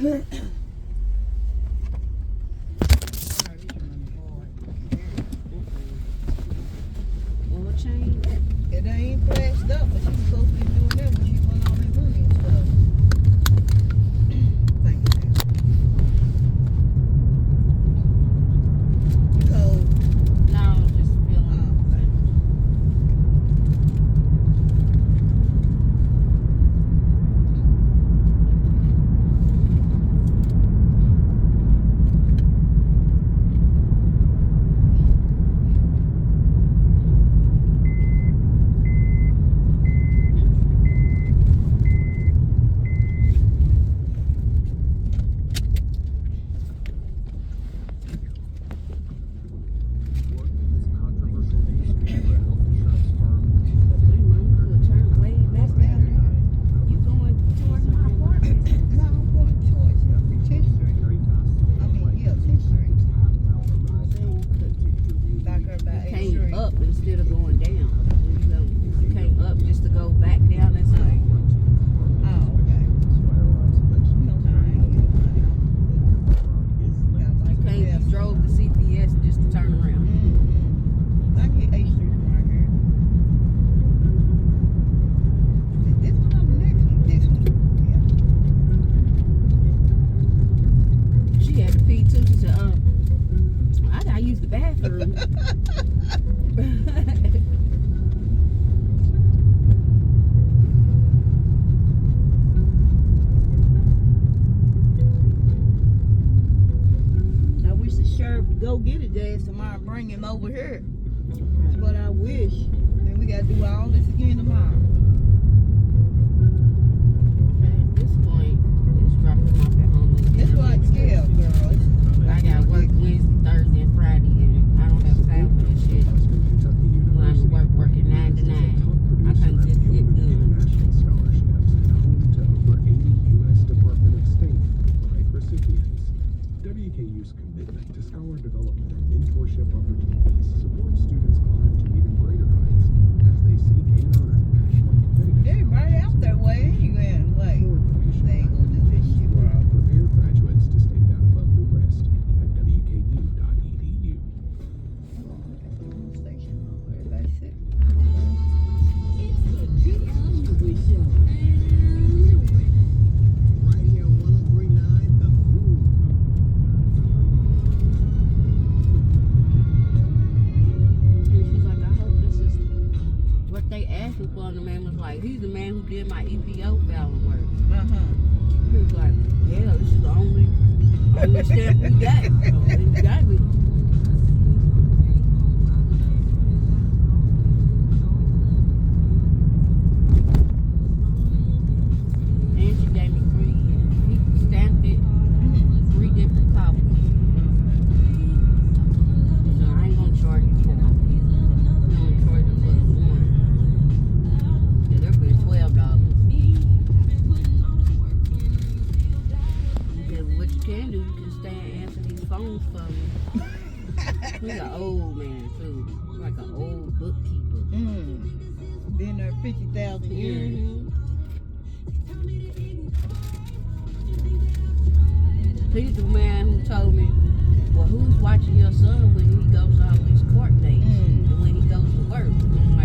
Oil change. It ain't flashed up, but she was supposed to be doing that when she went on that money and stuff. Thank you. You cold? No, just feeling. Instead of going down, you came up just to go back down. That's like, Oh, okay. No, I ain't you drove to CPS just to turn around. I can get 8th Street from right here. This one or the next one? This one. Yeah. She had to pee too. She said, I gotta use the bathroom. I wish the sheriff would go get his ass tomorrow and bring him over here. That's what I wish. Then we gotta do all this again tomorrow. At this point, it's dropping off at home. That's like, yeah, girl. I got work Wednesday, Thursday, and Friday, and I don't have time for this shit. When I'm working 9 to 9, I can't just get done. National scholarships and home to over 80 U.S. Department of State life recipients. WKU's commitment to scholar development and mentorship opportunities supports students climb to even greater heights as they seek and earn national competitive. They're right out that way anyway. Wait, they ain't gonna do this shit, bro. Prepare graduates to stand out above the rest at wku.edu. Station. Everybody sit. It's the GLU Show. Right here, 103.9 The Groove. And she's like, I hope this is what they asked me for. And the man was like, he's the man who did my EPO filing work. He was like, yeah, this is the only stamp we got. Exactly. And she gave me 3. He stamped it 3 different copies. So I ain't gonna charge you for it. I'm gonna charge you for the one. Yeah, they're paying $12. Yeah, what you can do, you can stay and answer these phones for me. He's an old man too, like an old bookkeeper. Been there 50,000 years. He's the man who told me, well, who's watching your son when he goes to all these court dates and when he goes to work? And I'm